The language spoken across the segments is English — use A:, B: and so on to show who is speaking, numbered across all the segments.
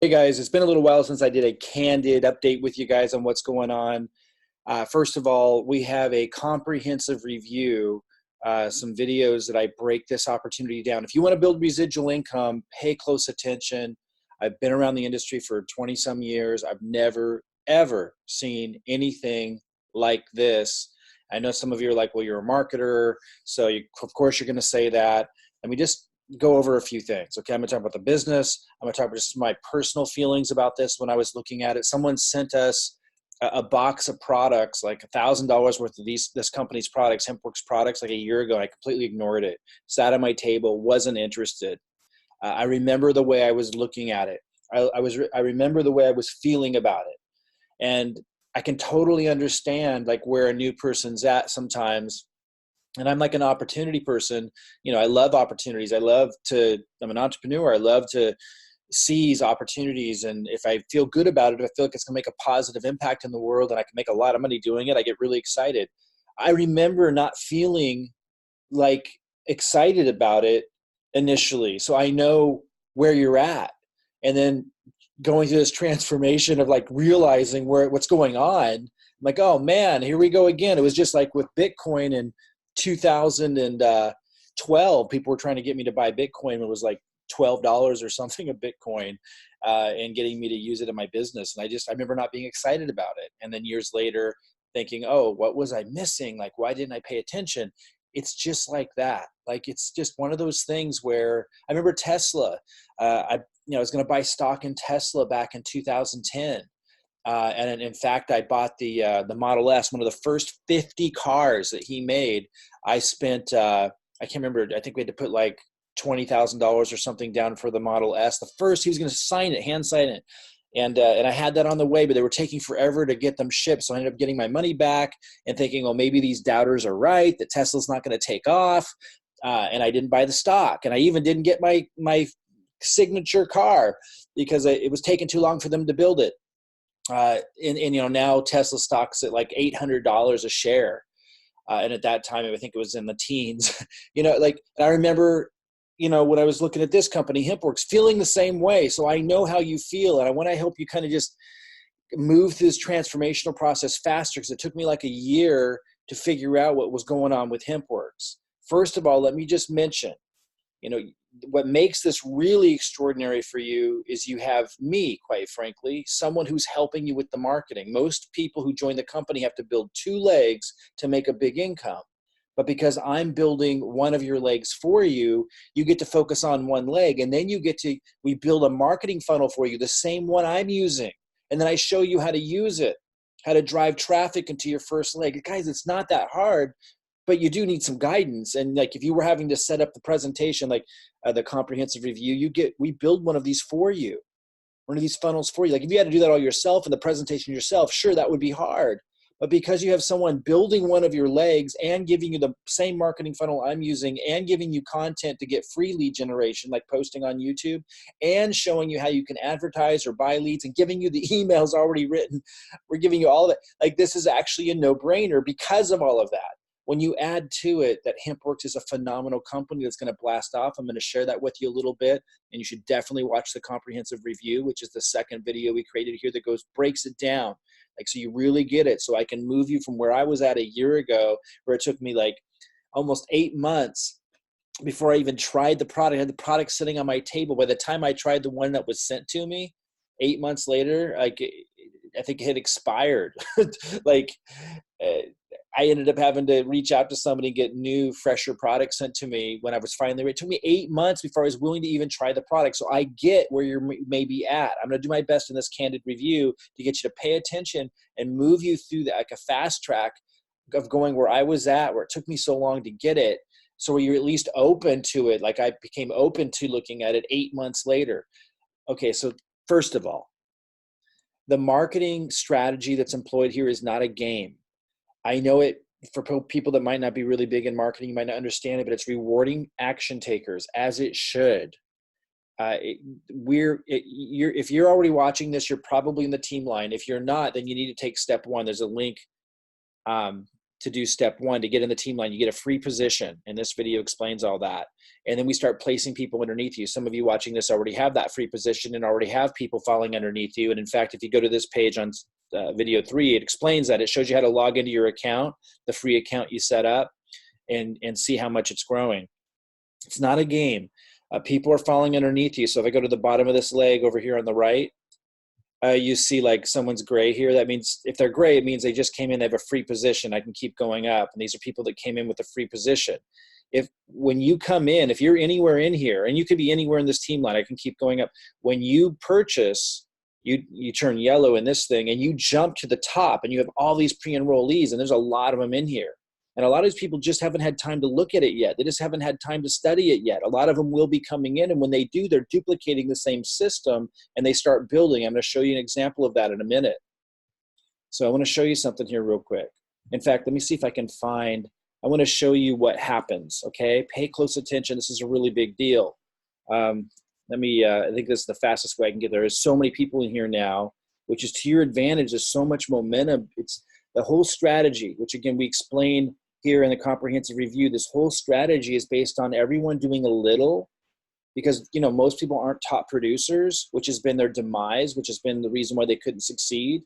A: Hey guys, it's been a little while since I did a candid update with you guys on what's going on. First of all, we have a comprehensive review, some videos that I break this opportunity down. If you want to build residual income, pay close attention. I've been around the industry for 20 some years. I've never, ever seen anything like this. I know some of you are like, well, you're a marketer, so of course you're going to say that. Let me just go over a few things. Okay, I'm going to talk about the business. I'm going to talk about just my personal feelings about this when I was looking at it. Someone sent us a box of products, like $1,000 worth of this company's products, HempWorks products, like a year ago. And I completely ignored it. Sat on my table, wasn't interested. I remember the way I was looking at it. I remember the way I was feeling about it, and I can totally understand like where a new person's at sometimes. And I'm like an opportunity person. I love opportunities. I'm an entrepreneur. I love to seize opportunities. And if I feel good about it, if I feel like it's going to make a positive impact in the world and I can make a lot of money doing it, I get really excited. I remember not feeling like excited about it initially. So I know where you're at. And then going through this transformation of like realizing what's going on. I'm like, oh man, here we go again. It was just like with Bitcoin in 2012, people were trying to get me to buy Bitcoin. It was like $12 or something a Bitcoin, and getting me to use it in my business. And I remember not being excited about it. And then years later thinking, oh, what was I missing? Like, why didn't I pay attention? It's just like that. Like, it's just one of those things where I remember Tesla. I was going to buy stock in Tesla back in 2010. And in fact, I bought the Model S, one of the first 50 cars that he made. I spent, I can't remember, I think we had to put like $20,000 or something down for the Model S. The first, he was going to sign it, hand sign it. And I had that on the way, but they were taking forever to get them shipped. So I ended up getting my money back and thinking, well, maybe these doubters are right, that Tesla's not going to take off. And I didn't buy the stock. And I even didn't get my signature car because it was taking too long for them to build it. And now Tesla stock's at like $800 a share. And at that time, I think it was in the teens, and I remember, when I was looking at this company, HempWorks, feeling the same way. So I know how you feel. And I want to help you kind of just move through this transformational process faster, because it took me like a year to figure out what was going on with HempWorks. First of all, let me just mention, what makes this really extraordinary for you is you have me, quite frankly, someone who's helping you with the marketing. Most people who join the company have to build two legs to make a big income. But because I'm building one of your legs for you, you get to focus on one leg. And then we build a marketing funnel for you, the same one I'm using. And then I show you how to use it, how to drive traffic into your first leg. Guys, it's not that hard, but you do need some guidance. And like, if you were having to set up the presentation, like the comprehensive review, we build one of these for you, one of these funnels for you. Like, if you had to do that all yourself and the presentation yourself, sure, that would be hard. But because you have someone building one of your legs and giving you the same marketing funnel I'm using and giving you content to get free lead generation, like posting on YouTube, and showing you how you can advertise or buy leads and giving you the emails already written, we're giving you all of that. Like, this is actually a no-brainer because of all of that. When you add to it that HempWorks is a phenomenal company that's going to blast off, I'm going to share that with you a little bit. And you should definitely watch the comprehensive review, which is the second video we created here that breaks it down. Like, so you really get it. So I can move you from where I was at a year ago, where it took me like almost 8 months before I even tried the product. I had the product sitting on my table. By the time I tried the one that was sent to me, 8 months later, like, I think it had expired. Like, I ended up having to reach out to somebody and get new, fresher products sent to me when I was finally ready. It took me 8 months before I was willing to even try the product. So I get where you may be at. I'm going to do my best in this candid review to get you to pay attention and move you through that, like a fast track of going where I was at, where it took me so long to get it. So you're at least open to it. Like, I became open to looking at it 8 months later. Okay, so first of all, the marketing strategy that's employed here is not a game. I know it, for people that might not be really big in marketing, you might not understand it, but it's rewarding action takers, as it should. If you're already watching this, you're probably in the team line. If you're not, then you need to take step one. There's a link to do step one, to get in the team line. You get a free position, and this video explains all that. And then we start placing people underneath you. Some of you watching this already have that free position and already have people falling underneath you. And in fact, if you go to this page on video 3, it explains that. It shows you how to log into your account, the free account you set up, and see how much it's growing. It's not a game. People are falling underneath you. So if I go to the bottom of this leg over here on the right, you see like someone's gray here. That means if they're gray, it means they just came in, they have a free position. I can keep going up. And these are people that came in with a free position. When you come in, if you're anywhere in here, and you could be anywhere in this team line, I can keep going up. When you purchase, you turn yellow in this thing, and you jump to the top, and you have all these pre-enrollees, and there's a lot of them in here. And a lot of these people just haven't had time to look at it yet. They just haven't had time to study it yet. A lot of them will be coming in, and when they do, they're duplicating the same system, and they start building. I'm going to show you an example of that in a minute. So I want to show you something here real quick. In fact, let me see if I can find, I want to show you what happens, okay? Pay close attention. This is a really big deal. I think this is the fastest way I can get there. There's so many people in here now, which is to your advantage. There's so much momentum. It's the whole strategy, which again, we explain here in the comprehensive review. This whole strategy is based on everyone doing a little, because, you know, most people aren't top producers, which has been their demise, which has been the reason why they couldn't succeed.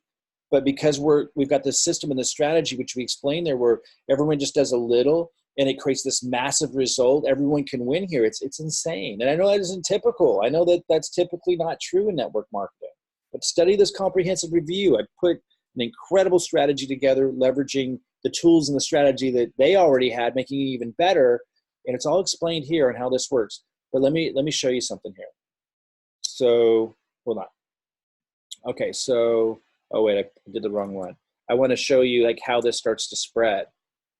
A: But because we've got this system and this strategy, which we explain there, where everyone just does a little and it creates this massive result, everyone can win here. It's insane. And I know that isn't typical. I know that that's typically not true in network marketing. But study this comprehensive review. I put an incredible strategy together, leveraging the tools and the strategy that they already had, making it even better. And it's all explained here on how this works. But let me show you something here. So hold on. Okay, so, oh wait, I did the wrong one. I want to show you like how this starts to spread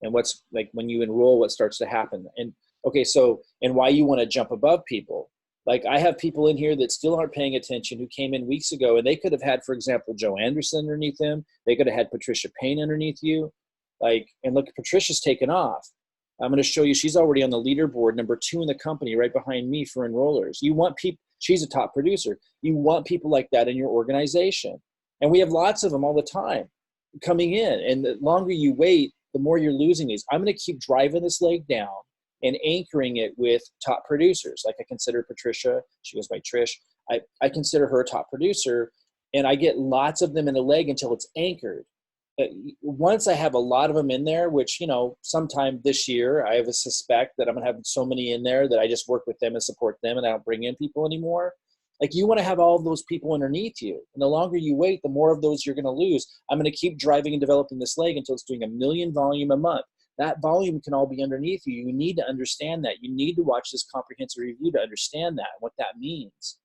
A: and what's like when you enroll, what starts to happen. And okay, so, and why you want to jump above people. Like I have people in here that still aren't paying attention who came in weeks ago, and they could have had, for example, Joe Anderson underneath them. They could have had Patricia Payne underneath you. Like, and look, Patricia's taken off. I'm going to show you, she's already on the leaderboard, number 2 in the company, right behind me for enrollers. You want people, she's a top producer. You want people like that in your organization. And we have lots of them all the time coming in. And the longer you wait, the more you're losing these. I'm going to keep driving this leg down and anchoring it with top producers. Like I consider Patricia, she goes by Trish. I consider her a top producer, and I get lots of them in the leg until it's anchored. Once I have a lot of them in there, which, you know, sometime this year, I have a suspect that I'm going to have so many in there that I just work with them and support them and I don't bring in people anymore. Like you want to have all of those people underneath you. And the longer you wait, the more of those you're going to lose. I'm going to keep driving and developing this leg until it's doing 1 million volume a month. That volume can all be underneath you. You need to understand that. You need to watch this comprehensive review to understand that, what that means.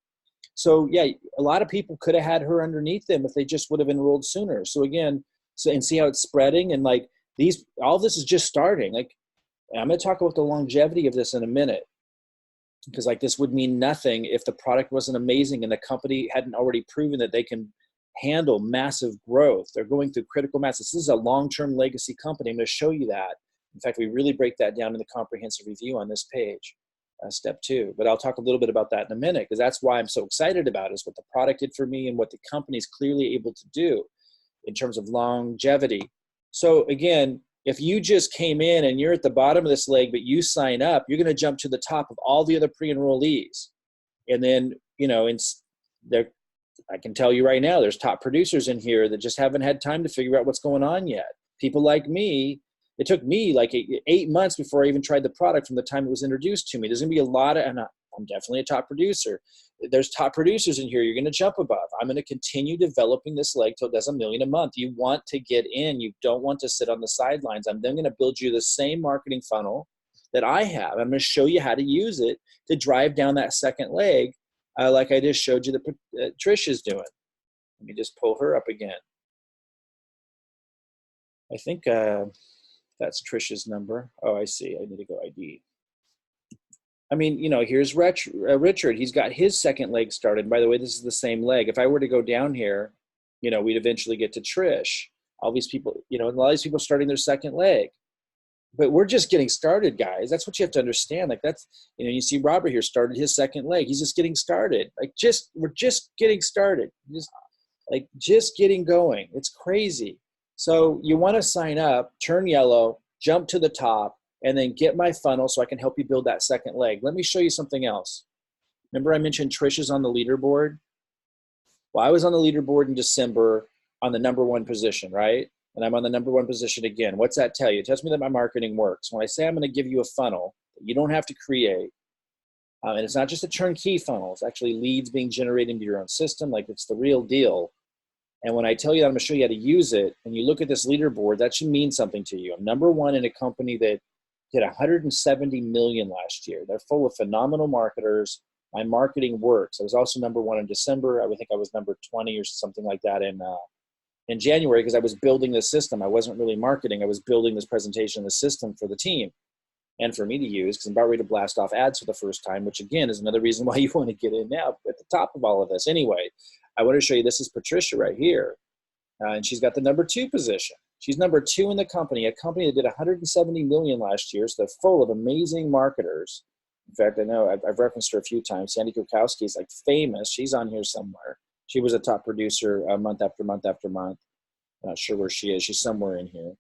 A: So yeah, a lot of people could have had her underneath them if they just would have enrolled sooner. So again, and see how it's spreading, and like these, all this is just starting. Like I'm going to talk about the longevity of this in a minute, because like this would mean nothing if the product wasn't amazing and the company hadn't already proven that they can handle massive growth. They're going through critical mass. This is a long-term legacy company. I'm going to show you that. In fact, we really break that down in the comprehensive review on this page, step 2. But I'll talk a little bit about that in a minute, because that's why I'm so excited about it, is what the product did for me and what the company is clearly able to do in terms of longevity. So again, if you just came in and you're at the bottom of this leg, but you sign up, you're going to jump to the top of all the other pre-enrollees. And then, you know, I can tell you right now, there's top producers in here that just haven't had time to figure out what's going on yet. People like me, it took me like 8 months before I even tried the product from the time it was introduced to me. There's going to be a lot of, and I'm definitely a top producer. There's top producers in here you're going to jump above. I'm going to continue developing this leg till it does 1 million a month. You want to get in. You don't want to sit on the sidelines. I'm then going to build you the same marketing funnel that I have. I'm going to show you how to use it to drive down that second leg, like I just showed you that Trish is doing. Let me just pull her up again. I think that's Trish's number. Oh, I see. I need to go ID. I mean, you know, here's Richard. He's got his second leg started. By the way, this is the same leg. If I were to go down here, you know, we'd eventually get to Trish. All these people, you know, and a lot of these people starting their second leg. But we're just getting started, guys. That's what you have to understand. Like that's, you know, you see Robert here started his second leg. He's just getting started. Like we're just getting started. Just getting going. It's crazy. So you want to sign up, turn yellow, jump to the top, and then get my funnel so I can help you build that second leg. Let me show you something else. Remember I mentioned Trish is on the leaderboard? Well, I was on the leaderboard in December on the #1 position, right? And I'm on the #1 position again. What's that tell you? It tells me that my marketing works. When I say I'm going to give you a funnel that you don't have to create, and it's not just a turnkey funnel, it's actually leads being generated into your own system, like it's the real deal. And when I tell you that I'm going to show you how to use it, and you look at this leaderboard, that should mean something to you. I'm #1 in a company that did 170 million last year. They're full of phenomenal marketers. My marketing works. I was also #1 in December. I would think I was number 20 or something like that in January, because I was building this system. I wasn't really marketing. I was building this presentation, the system for the team and for me to use, because I'm about ready to blast off ads for the first time, which again is another reason why you want to get in now at the top of all of this. Anyway, I want to show you, this is Patricia right here. And she's got the #2 position. She's #2 in the company, a company that did 170 million last year. So they're full of amazing marketers. In fact, I know I've referenced her a few times. Sandy Kukowski is like famous. She's on here somewhere. She was a top producer month after month after month. I'm not sure where she is. She's somewhere in here.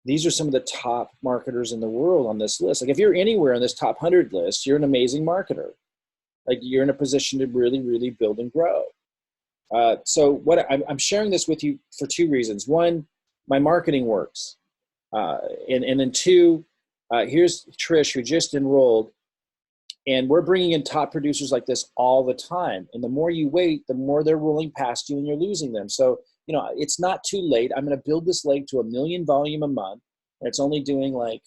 A: These are some of the top marketers in the world on this list. Like if you're anywhere on this top 100 list, you're an amazing marketer. Like you're in a position to really, really build and grow. So what I'm sharing this with you for two reasons. One, my marketing works. And then two, here's Trish, who just enrolled. And we're bringing in top producers like this all the time. And the more you wait, the more they're rolling past you and you're losing them. So, you know, it's not too late. I'm going to build this leg to 1 million volume a month. And it's only doing like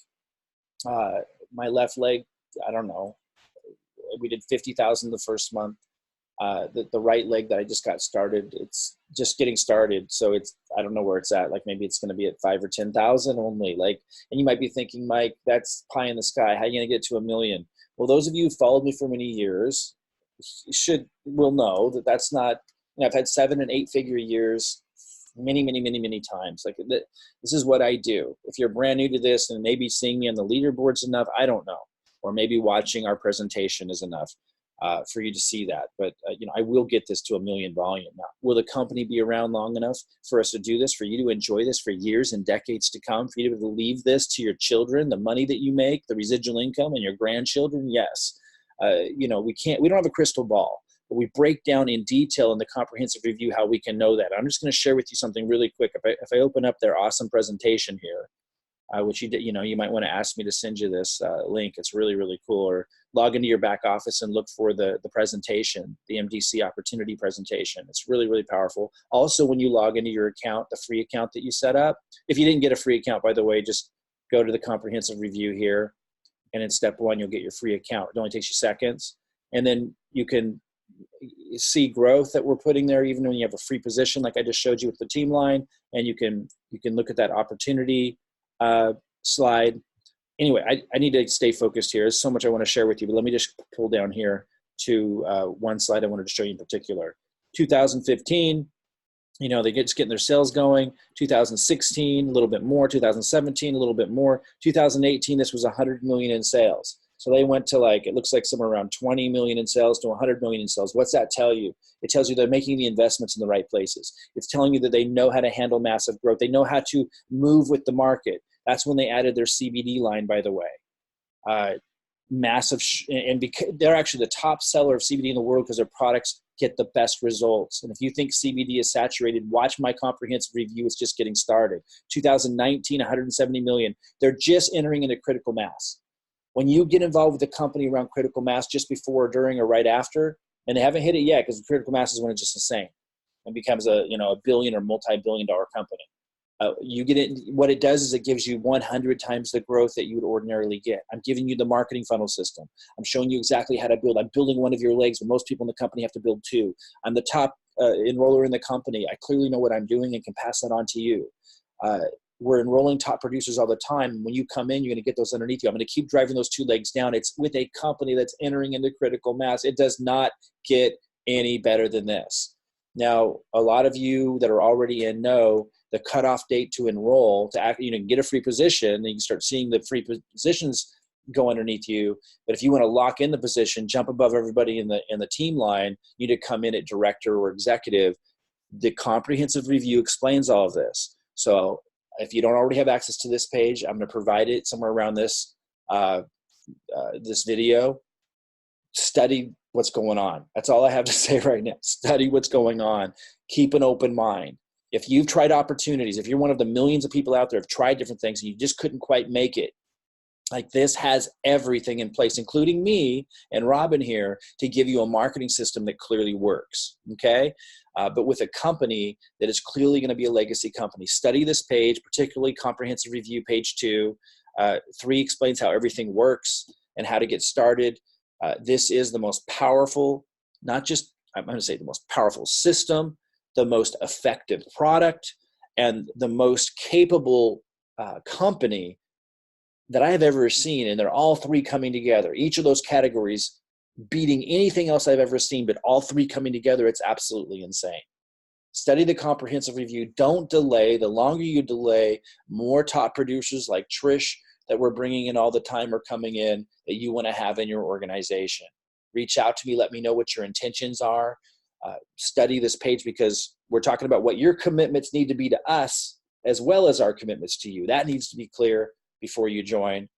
A: my left leg, I don't know. We did 50,000 the first month. The right leg that I just got started, it's just getting started. So it's, I don't know where it's at. Like maybe it's going to be at 5 or 10,000 only. Like, and you might be thinking, Mike, that's pie in the sky. How are you going to get to 1 million? Well, those of you who followed me for many years will know that that's not, you know, I've had 7 and 8 figure years many times. Like this is what I do. If you're brand new to this and maybe seeing me on the leaderboards enough, I don't know. Or maybe watching our presentation is enough for you to see that. But, you know, I will get this to 1 million volume. Now, will the company be around long enough for us to do this, for you to enjoy this for years and decades to come, for you to leave this to your children, the money that you make, the residual income, and your grandchildren? Yes. You know, we don't have a crystal ball, but we break down in detail in the comprehensive review how we can know that. I'm just going to share with you something really quick. If I open up their awesome presentation here, which you know, you might want to ask me to send you this link. It's really, really cool. Or log into your back office and look for the presentation, the MDC opportunity presentation. It's really, really powerful. Also, when you log into your account, the free account that you set up, if you didn't get a free account, by the way, just go to the comprehensive review here. And in step 1, you'll get your free account. It only takes you seconds. And then you can see growth that we're putting there, even when you have a free position, like I just showed you with the team line. And you can look at that opportunity slide. Anyway, I need to stay focused here. There's so much I want to share with you, but let me just pull down here to one slide I wanted to show you in particular. 2015, you know, they're just getting their sales going. 2016, a little bit more. 2017, a little bit more. 2018, this was 100 million in sales. So they went to like, it looks like somewhere around 20 million in sales to 100 million in sales. What's that tell you? It tells you they're making the investments in the right places. It's telling you that they know how to handle massive growth. They know how to move with the market. That's when they added their CBD line, by the way. Massive, and because they're actually the top seller of CBD in the world because their products get the best results. And if you think CBD is saturated, watch my comprehensive review. It's just getting started. 2019, 170 million. They're just entering into critical mass. When you get involved with a company around critical mass just before, during, or right after, and they haven't hit it yet, because critical mass is when it's just insane and becomes a billion or multi-billion-dollar company. You get it. What it does is it gives you 100 times the growth that you would ordinarily get. I'm giving you the marketing funnel system. I'm showing you exactly how to build. I'm building one of your legs when most people in the company have to build 2. I'm the top enroller in the company. I clearly know what I'm doing and can pass that on to you. We're enrolling top producers all the time. When you come in, you're going to get those underneath you. I'm going to keep driving those 2 legs down. It's with a company that's entering into critical mass. It does not get any better than this. Now, a lot of you that are already in know the cutoff date to enroll, to get a free position, and you can start seeing the free positions go underneath you. But if you want to lock in the position, jump above everybody in the team line, you need to come in at director or executive. The comprehensive review explains all of this. So if you don't already have access to this page, I'm going to provide it somewhere around this video. Study what's going on. That's all I have to say right now. Study what's going on. Keep an open mind. If you've tried opportunities, if you're one of the millions of people out there who have tried different things and you just couldn't quite make it, like this has everything in place, including me and Robin here, to give you a marketing system that clearly works, okay? But with a company that is clearly going to be a legacy company. Study this page, particularly comprehensive review, page 2. 3 explains how everything works and how to get started. This is the most powerful, not just, I'm going to say the most powerful system, the most effective product, and the most capable company that I have ever seen. And they're all 3 coming together. Each of those categories beating anything else I've ever seen, but all 3 coming together, it's absolutely insane. Study the comprehensive review. Don't delay. The longer you delay, more top producers like Trish that we're bringing in all the time are coming in that you want to have in your organization. Reach out to me. Let me know what your intentions are. Study this page, because we're talking about what your commitments need to be to us as well as our commitments to you. That needs to be clear before you join.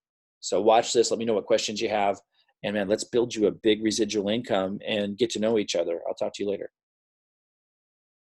A: So watch this. Let me know what questions you have. And man, let's build you a big residual income and get to know each other. I'll talk to you later.